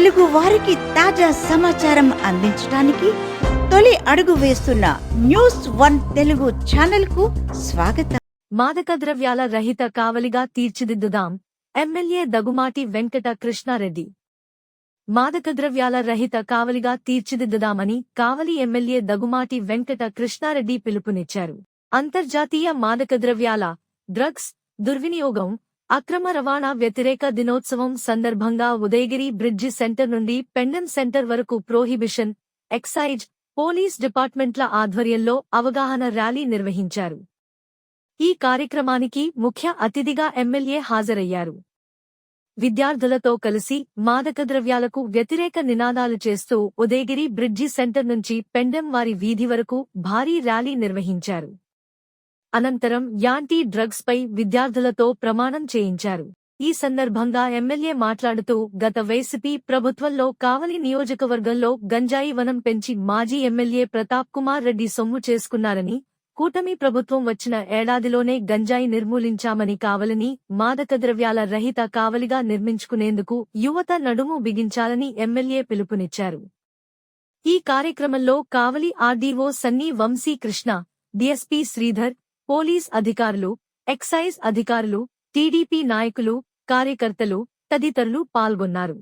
తెలుగు వారికి తాజా సమాచారం అందించడానికి తొలి అడుగు వేస్తున్న న్యూస్1 తెలుగు ఛానల్ కు స్వాగతం. మాదక ద్రవ్యాల రహిత కావలిగా తీర్చిదిద్దుదాం ఎమ్మెల్యే దగుమాటి వెంకట కృష్ణారెడ్డి. మాదక ద్రవ్యాల రహిత కావలిగా తీర్చిదిద్దుదామని కావలి ఎమ్మెల్యే దగుమాటి వెంకట కృష్ణారెడ్డి పిలుపునిచ్చారు. అంతర్జాతీయ మాదక ద్రవ్యాల డ్రగ్స్ దుర్వినియోగం అక్రమ రవాణా వ్యతిరేక దినోత్సవం సందర్భంగా ఉదయగిరి బ్రిడ్జి సెంటర్ నుండి పెండెం సెంటర్ వరకు ప్రోహిబిషన్, ఎక్సైజ్, పోలీస్ డిపార్ట్మెంట్ల ఆధ్వర్యంలో అవగాహన ర్యాలీ నిర్వహించారు. ఈ కార్యక్రమానికి ముఖ్య అతిథిగా ఎమ్మెల్యే హాజరయ్యారు. విద్యార్థులతో కలిసి మాదక ద్రవ్యాలకు వ్యతిరేక నినాదాలు చేస్తూ ఉదయగిరి బ్రిడ్జి సెంటర్ నుంచి పెండెం వారి వీధి వరకు భారీ ర్యాలీ నిర్వహించారు. అనంతరం యాంటీ డ్రగ్స్ పై విద్యార్థులతో ప్రమాణం చేయించారు. ఈ సందర్భంగా ఎమ్మెల్యే మాట్లాడుతూ గత వైసీపీ ప్రభుత్వంలో కావలి నియోజకవర్గంలో గంజాయి వనం పెంచి మాజీ ఎమ్మెల్యే ప్రతాప్ కుమార్ రెడ్డి సొమ్ము చేసుకున్నారని, కూటమి ప్రభుత్వం వచ్చిన ఏడాదిలోనే గంజాయి నిర్మూలించామని, కావలిని మాదక ద్రవ్యాల రహిత కావలిగా నిర్మించుకునేందుకు యువత నడుము బిగించాలని ఎమ్మెల్యే పిలుపునిచ్చారు. ఈ కార్యక్రమంలో Kavali RDO Sunny Vamshi Krishna, DSP Sridhar, police అధికారులు, ఎక్సైజ్ అధికారులు, టీడీపీ నాయకులు, కార్యకర్తలు తదితరులు పాల్గొన్నారు.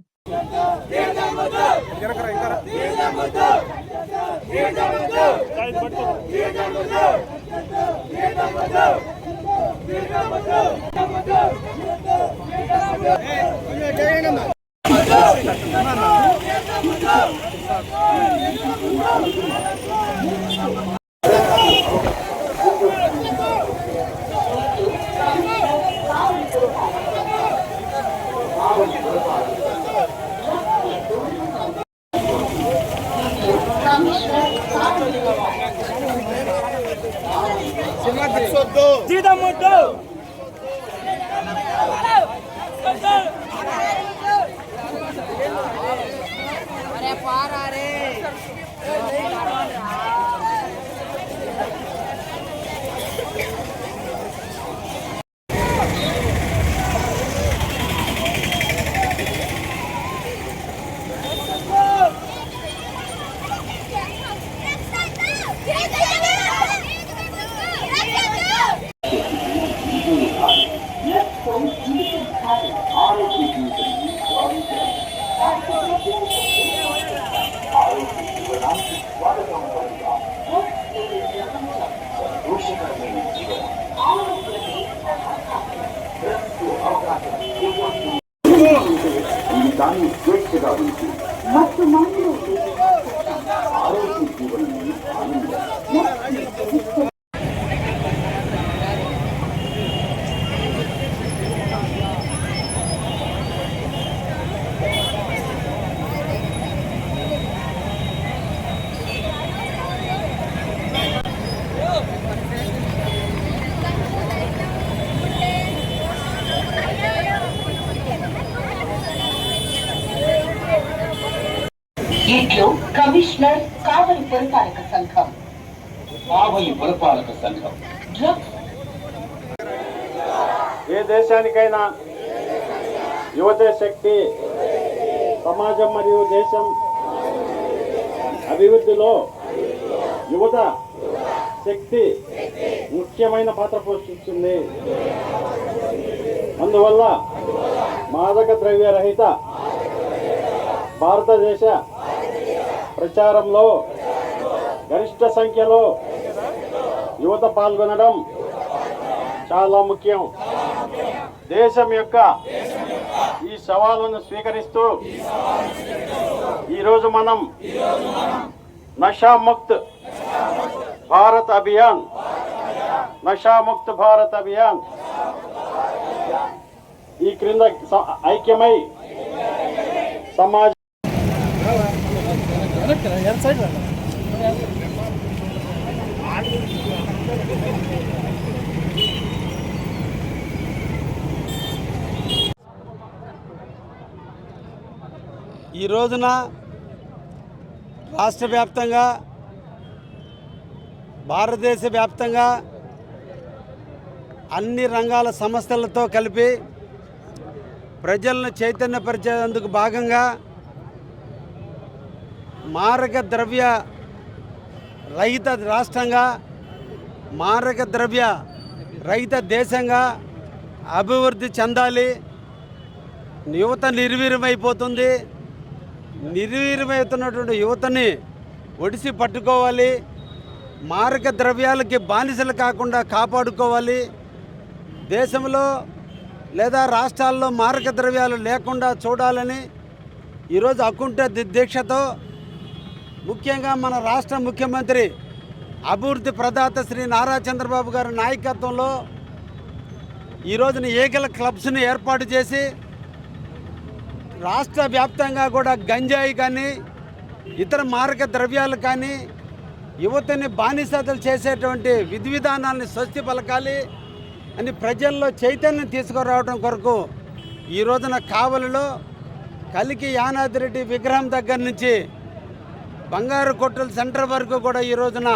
దాన్ని స్వేచ్ఛగా ఉంచి ಮತ್ತು ಮಾನವ ఆరోగ్య జీవనాన్ని ఆనందం. ఇట్లు కమిషనర్ కావలి పురపాలక సంఘం. ఏ దేశానికైనా యువతే శక్తి. సమాజం మరియు దేశం అభివృద్ధిలో యువత శక్తి ముఖ్యమైన పాత్ర పోషిస్తుంది. అందువల్ల మాదక ద్రవ్య రహిత భారతదేశ ప్రచారంలో గరిష్ట సంఖ్యలో యువత పాల్గొనడం చాలా ముఖ్యం. దేశం యొక్క ఈ సవాలును స్వీకరిస్తూ ఈరోజు మనం నషాముక్త్ భారత్ అభియాన్ నషాముక్త్ భారత్ అభియాన్ ఈ క్రింద ఐక్యమై సమాజ ఈ రోజున రాష్ట్ర వ్యాప్తంగా భారతదేశ వ్యాప్తంగా అన్ని రంగాల సంస్థలతో కలిపి ప్రజలను చైతన్యపరిచేందుకు భాగంగా మారక ద్రవ్య రహిత రాష్ట్రంగా, మారక ద్రవ్య రహిత దేశంగా అభివృద్ధి చెందాలి. యువత నిర్వీర్యమైపోతుంది. నిర్వీర్యమవుతున్నటువంటి యువతని ఒడిసి పట్టుకోవాలి. మారక ద్రవ్యాలకి బానిసలు కాకుండా కాపాడుకోవాలి. దేశంలో లేదా రాష్ట్రాల్లో మారక ద్రవ్యాలు లేకుండా చూడాలని ఈరోజు అకుంఠ దీక్షతో ముఖ్యంగా మన రాష్ట్ర ముఖ్యమంత్రి అభివృద్ధి ప్రదాత శ్రీ నారా చంద్రబాబు గారి నాయకత్వంలో ఈ రోజున ఏకల క్లబ్స్ని ఏర్పాటు చేసి రాష్ట్ర వ్యాప్తంగా కూడా గంజాయి కానీ ఇతర మారక ద్రవ్యాలు కానీ యువతని బానిసతలు చేసేటువంటి విధి విధానాలని స్వస్తి పలకాలి అని ప్రజల్లో చైతన్యం తీసుకురావడం కొరకు ఈ రోజున కావలిలో కలికి యానాదిరెడ్డి విగ్రహం దగ్గర నుంచి బంగారు కొట్టుల సెంటర్ వరకు కూడా ఈ రోజున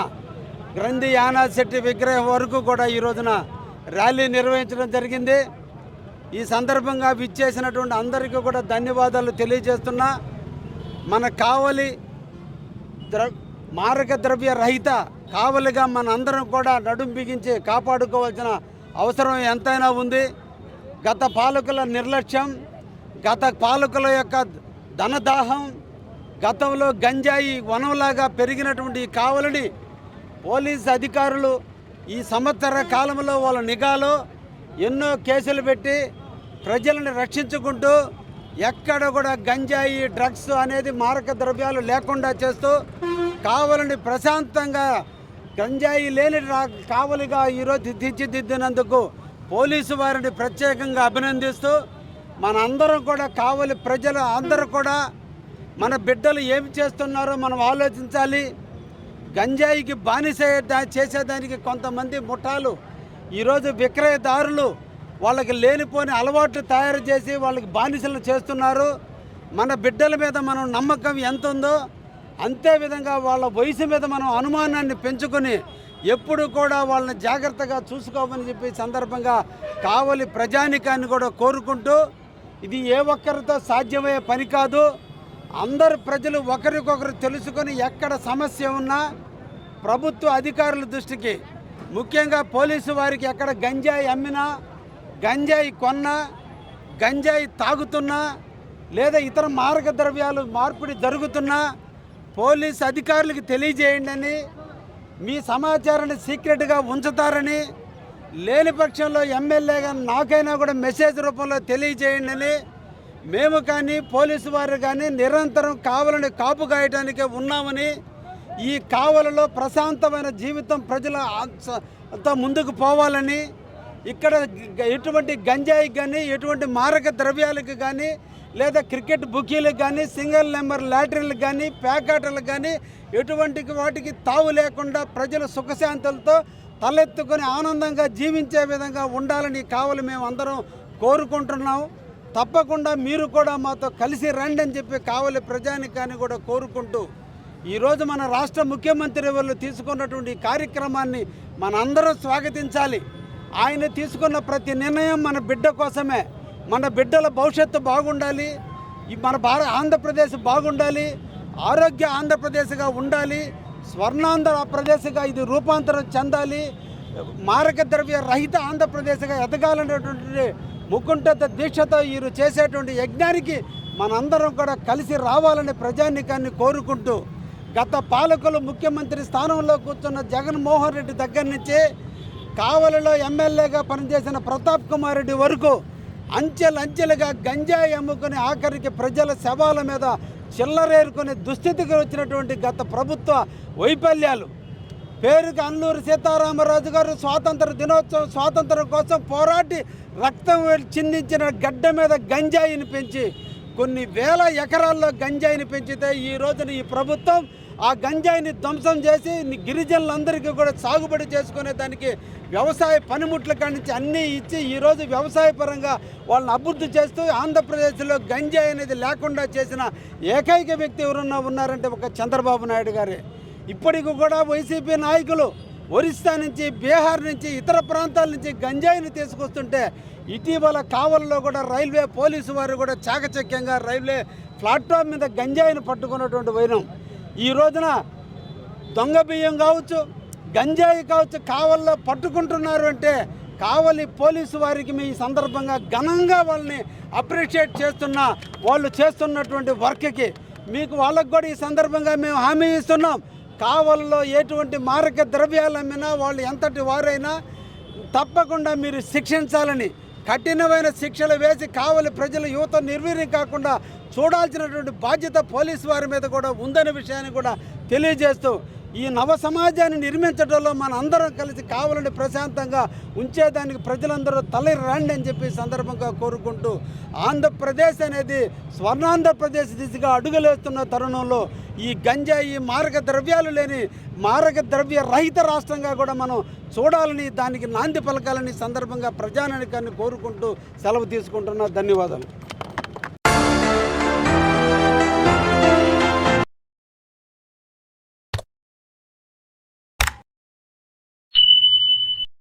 గ్రంథి యానాద్ శెట్టి విగ్రహం వరకు కూడా ఈ రోజున ర్యాలీ నిర్వహించడం జరిగింది. ఈ సందర్భంగా విచ్చేసినటువంటి అందరికీ కూడా ధన్యవాదాలు తెలియజేస్తున్నా. మన కావలి మారక ద్రవ్య రహిత కావలిగా మన అందరం కూడా నడుం బిగించి కాపాడుకోవాల్సిన అవసరం ఎంతైనా ఉంది. గత పాలకుల నిర్లక్ష్యం, గత పాలకుల యొక్క ధనదాహం, గతంలో గంజాయి వనంలాగా పెరిగినటువంటి ఈ కావలిని పోలీసు అధికారులు ఈ సంవత్సర కాలంలో వాళ్ళ నిఘాలో ఎన్నో కేసులు పెట్టి ప్రజలను రక్షించుకుంటూ ఎక్కడ కూడా గంజాయి డ్రగ్స్ అనేది మారక ద్రవ్యాలు లేకుండా చేస్తూ కావలిని ప్రశాంతంగా గంజాయి లేని కావలిగా ఈరోజు తీర్చిదిద్దినందుకు పోలీసు వారిని ప్రత్యేకంగా అభినందిస్తూ మన అందరం కూడా కావలి ప్రజలు అందరూ కూడా మన బిడ్డలు ఏమి చేస్తున్నారో మనం ఆలోచించాలి. గంజాయికి బానిస చేసేదానికి కొంతమంది ముఠాలు ఈరోజు విక్రయదారులు వాళ్ళకి లేనిపోని అలవాట్లు తయారు చేసి వాళ్ళకి బానిసలు చేస్తున్నారు. మన బిడ్డల మీద మనం నమ్మకం ఎంత ఉందో అంతే విధంగా వాళ్ళ వయసు మీద మనం అనుమానాన్ని పెంచుకొని ఎప్పుడు కూడా వాళ్ళని జాగ్రత్తగా చూసుకోమని చెప్పి సందర్భంగా కావలి ప్రజానికాన్ని కూడా కోరుకుంటూ, ఇది ఏ ఒక్కరితో సాధ్యమయ్యే పని కాదు. అందరు ప్రజలు ఒకరికొకరు తెలుసుకొని ఎక్కడ సమస్య ఉన్నా ప్రభుత్వ అధికారుల దృష్టికి, ముఖ్యంగా పోలీసు వారికి ఎక్కడ గంజాయి అమ్మినా, గంజాయి కొన్నా, గంజాయి తాగుతున్నా లేదా ఇతర మారక ద్రవ్యాలు మార్పిడి జరుగుతున్నా పోలీసు అధికారులకు తెలియజేయండి అని, మీ సమాచారాన్ని సీక్రెట్గా ఉంచుతారని, లేని పక్షంలో ఎమ్మెల్యేగా నాకైనా కూడా మెసేజ్ రూపంలో తెలియజేయండి అని మేము కానీ పోలీసు వారు కానీ నిరంతరం కావలిని కాపు కాయడానికే ఉన్నామని, ఈ కావలిలో ప్రశాంతమైన జీవితం ప్రజల అంతా ముందుకు పోవాలని, ఇక్కడ ఎటువంటి గంజాయికి కానీ ఎటువంటి మారక ద్రవ్యాలకు కానీ లేదా క్రికెట్ బుకీలకు కానీ సింగిల్ నెంబర్ లాటరీలకు కానీ ప్యాకెట్లకు కానీ ఎటువంటి వాటికి తావు లేకుండా ప్రజలు సుఖశాంతులతో తలెత్తుకొని ఆనందంగా జీవించే విధంగా ఉండాలని కావలి మేము అందరం కోరుకుంటున్నాం. తప్పకుండా మీరు కూడా మాతో కలిసి రండి అని చెప్పి కావలి ప్రజానికాన్ని కూడా కోరుకుంటూ, ఈరోజు మన రాష్ట్ర ముఖ్యమంత్రి వాళ్ళు తీసుకున్నటువంటి కార్యక్రమాన్ని మనందరం స్వాగతించాలి. ఆయన తీసుకున్న ప్రతి నిర్ణయం మన బిడ్డ కోసమే. మన బిడ్డల భవిష్యత్తు బాగుండాలి, మన ఆంధ్రప్రదేశ్ బాగుండాలి, ఆరోగ్య ఆంధ్రప్రదేశ్గా ఉండాలి, స్వర్ణాంధ్రప్రదేశ్గా ఇది రూపాంతరం చెందాలి, మారక ద్రవ్య రహిత ఆంధ్రప్రదేశ్గా ఎదగాలనేటువంటి ముకుంఠత దీక్షతో వీరు చేసేటువంటి యజ్ఞానికి మనందరం కూడా కలిసి రావాలని ప్రజానికాన్ని కోరుకుంటూ, గత పాలకులు ముఖ్యమంత్రి స్థానంలో కూర్చున్న జగన్మోహన్ రెడ్డి దగ్గర నుంచి కావలిలో ఎమ్మెల్యేగా పనిచేసిన ప్రతాప్ కుమార్ రెడ్డి వరకు అంచెలంచెలుగా గంజాయి అమ్ముకుని ఆఖరికి ప్రజల శవాల మీద చిల్లరేరుకునే దుస్థితికి వచ్చినటువంటి గత ప్రభుత్వ వైఫల్యాలు, పేరుకి అల్లూరి సీతారామరాజు గారు స్వాతంత్రం కోసం పోరాటి రక్తం చిందించిన గడ్డ మీద గంజాయిని పెంచి కొన్ని వేల ఎకరాల్లో గంజాయిని పెంచితే ఈ రోజున ఈ ప్రభుత్వం ఆ గంజాయిని ధ్వంసం చేసి గిరిజనులందరికీ కూడా సాగుబడి చేసుకునే దానికి వ్యవసాయ పనిముట్ల కాడి నుంచి అన్నీ ఇచ్చి ఈరోజు వ్యవసాయ పరంగా వాళ్ళని అభివృద్ధి చేస్తూ ఆంధ్రప్రదేశ్లో గంజాయి అనేది లేకుండా చేసిన ఏకైక వ్యక్తి ఎవరున్నా ఉన్నారంటే ఒక చంద్రబాబు నాయుడు గారే. ఇప్పటికి కూడా వైసీపీ నాయకులు ఒరిస్సా నుంచి, బీహార్ నుంచి, ఇతర ప్రాంతాల నుంచి గంజాయిని తీసుకొస్తుంటే ఇటీవల కావలిలో కూడా రైల్వే పోలీసు వారు కూడా చాకచక్యంగా రైల్వే ప్లాట్ఫామ్ మీద గంజాయిని పట్టుకున్నటువంటి వైనం. ఈ రోజున దొంగ బియ్యం కావచ్చు, గంజాయి కావచ్చు కావల్లో పట్టుకుంటున్నారు అంటే కావలి పోలీసు వారికి మీ సందర్భంగా ఘనంగా వాళ్ళని అప్రిషియేట్ చేస్తున్నా. వాళ్ళు చేస్తున్నటువంటి వర్క్కి మీకు వాళ్ళకు కూడా ఈ సందర్భంగా మేము హామీ ఇస్తున్నాం. కావల్లో ఎటువంటి మారక ద్రవ్యాలు అమ్మినా వాళ్ళు ఎంతటి వారైనా తప్పకుండా మీరు శిక్షించాలని, కఠినమైన శిక్షలు వేసి కావలి ప్రజల యువత నిర్వీర్యం కాకుండా చూడాల్సినటువంటి బాధ్యత పోలీసు వారి మీద కూడా ఉందనే విషయాన్ని కూడా తెలియజేస్తూ ఈ నవ సమాజాన్ని నిర్మించడంలో మన అందరం కలిసి కావాలని ప్రశాంతంగా ఉంచేదానికి ప్రజలందరూ తల్లి రండి అని చెప్పి సందర్భంగా కోరుకుంటూ ఆంధ్రప్రదేశ్ అనేది స్వర్ణాంధ్రప్రదేశ్ దిశగా అడుగులేస్తున్న తరుణంలో ఈ గంజాయి మారక ద్రవ్యాలు లేని మారక ద్రవ్య రహిత రాష్ట్రంగా కూడా మనం చూడాలని, దానికి నాంది పలకాలని సందర్భంగా ప్రజానానికాన్ని కోరుకుంటూ సెలవు తీసుకుంటున్నా. ధన్యవాదాలు.